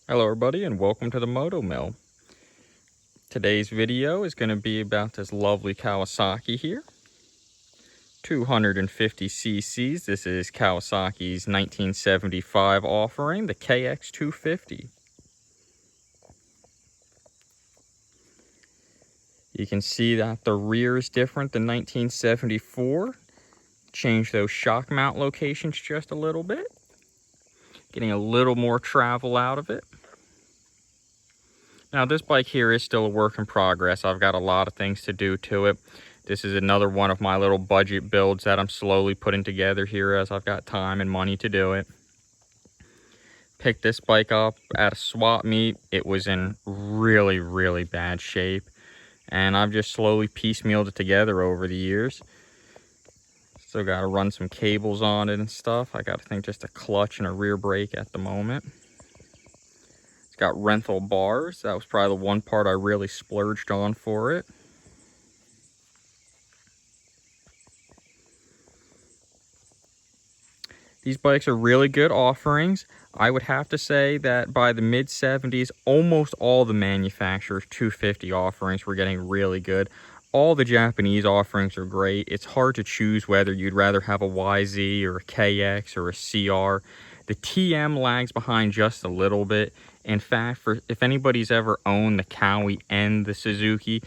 Hello everybody and welcome to the Moto Mill. Today's video is going to be about this lovely Kawasaki here. 250 cc's. This is Kawasaki's 1975 offering, the KX250. You can see that the rear is different than 1974. Changed those shock mount locations just a little bit. Getting a little more travel out of it. Now this bike here is still a work in progress. I've got a lot of things to do to it. This is another one of my little budget builds that I'm slowly putting together here as I've got time and money to do it. Picked this bike up at a swap meet. It was in really bad shape, and I've just slowly piecemealed it together over the years. Still got to run some cables on it and stuff. I got to think just a clutch and a rear brake at the moment. Got rental bars. That was probably the one part I really splurged on for it. These bikes are really good offerings. I would have to say that by the mid-70s, almost all the manufacturers' 250 offerings were getting really good. All the Japanese offerings are great. It's hard to choose whether you'd rather have a YZ or a KX or a CR. The TM lags behind just a little bit. In fact, if anybody's ever owned the Kawi and the Suzuki,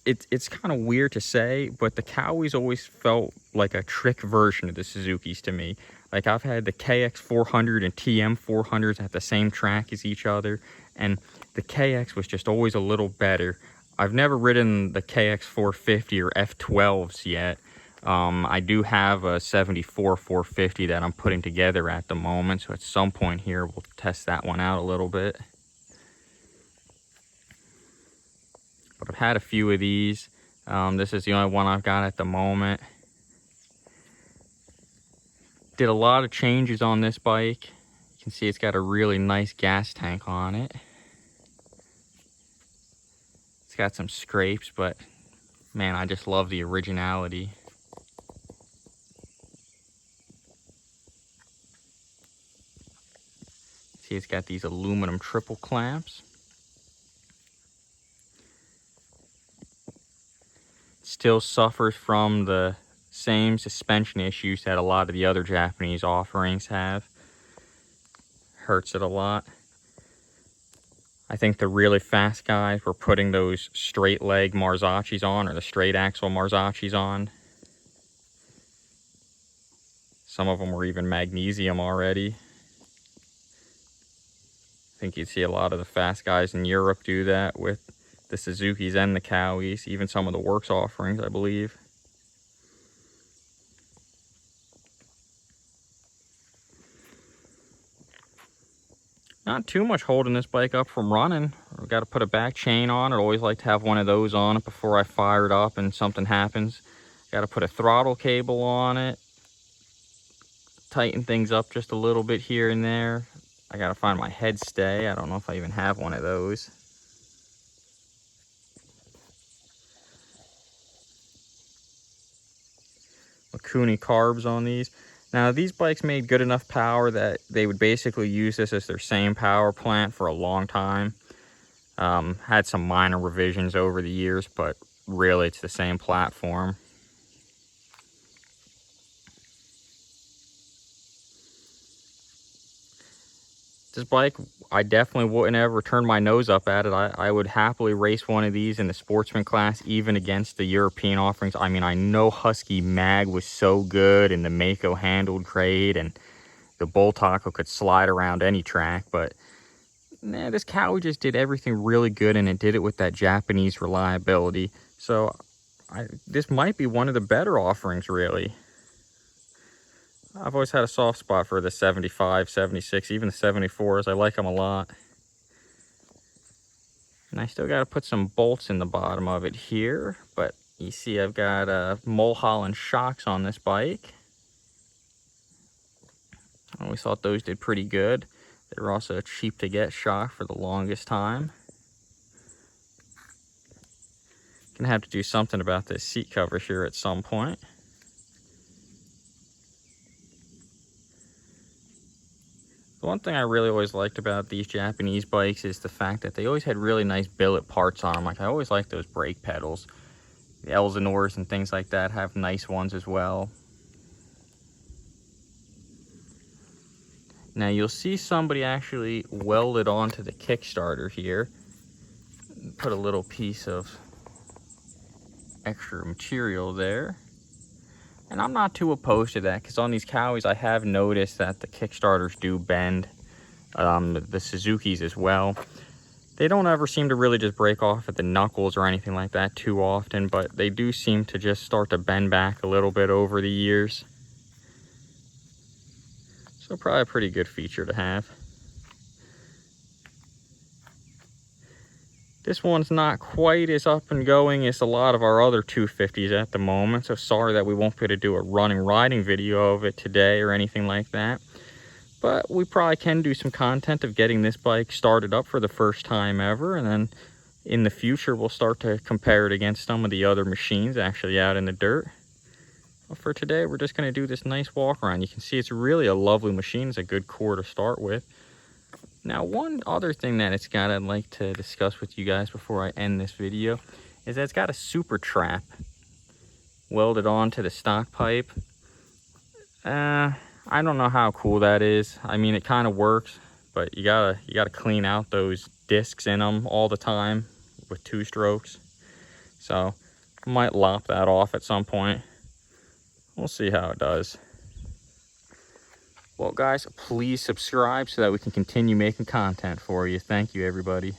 it's kind of weird to say, but the Kawis always felt like a trick version of the Suzukis to me. Like, I've had the KX 400 and TM 400s at the same track as each other, and the KX was just always a little better. I've never ridden the KX 450 or F12s yet. I do have a 74 450 that I'm putting together at the moment, so at some point here we'll test that one out a little bit. But I've had a few of these. This is the only one I've got at the moment. Did a lot of changes on this bike. You can see it's got a really nice gas tank on it. It's got some scrapes, but man, I just love the originality. See, it's got these aluminum triple clamps. Still suffers from the same suspension issues that a lot of the other Japanese offerings have. Hurts it a lot. I think the really fast guys were putting those straight leg Marzocchis on, or the straight axle Marzocchis on. Some of them were even magnesium already. I think you'd see a lot of the fast guys in Europe do that with the Suzukis and the Kawis, even some of the works offerings, I believe. Not too much holding this bike up from running. I've got to put a back chain on it. I always like to have one of those on it before I fire it up and something happens. Got to put a throttle cable on it. Tighten things up just a little bit here and there. I got to find my head stay. I don't know if I even have one of those. Mikuni carbs on these. Now, these bikes made good enough power that they would basically use this as their same power plant for a long time. Had some minor revisions over the years, but really it's the same platform. This bike, I definitely wouldn't ever turn my nose up at it. I would happily race one of these in the sportsman class, even against the European offerings. I mean, I know Husky Mag was so good, and the Mako handled great, and the Bull Taco could slide around any track, but nah, this Kawi just did everything really good, and it did it with that Japanese reliability. So this might be one of the better offerings, really. I've always had a soft spot for the 75, 76, even the 74s. I like them a lot. And I still got to put some bolts in the bottom of it here. But you see I've got Mulholland shocks on this bike. I always thought those did pretty good. They were also cheap to get shock for the longest time. Gonna have to do something about this seat cover here at some point. The one thing I really always liked about these Japanese bikes is the fact that they always had really nice billet parts on them. Like, I always liked those brake pedals. The Elsinores and things like that have nice ones as well. Now you'll see somebody actually welded onto the Kickstarter here. Put a little piece of extra material there. And I'm not too opposed to that, because on these Cowies I have noticed that the Kickstarters do bend. The Suzukis as well. They don't ever seem to really just break off at the knuckles or anything like that too often, but they do seem to just start to bend back a little bit over the years. So probably a pretty good feature to have. This one's not quite as up and going as a lot of our other 250s at the moment, so sorry that we won't be able to do a running riding video of it today or anything like that. But we probably can do some content of getting this bike started up for the first time ever, and then in the future we'll start to compare it against some of the other machines actually out in the dirt. But for today, we're just going to do this nice walk around. You can see it's really a lovely machine. It's a good core to start with. Now, one other thing that it's got I'd like to discuss with you guys before I end this video is that it's got a super trap welded onto the stock pipe. I don't know how cool that is. I mean, it kind of works, but you gotta clean out those discs in them all the time with 2 strokes. So I might lop that off at some point. We'll see how it does. Well, guys, please subscribe so that we can continue making content for you. Thank you, everybody.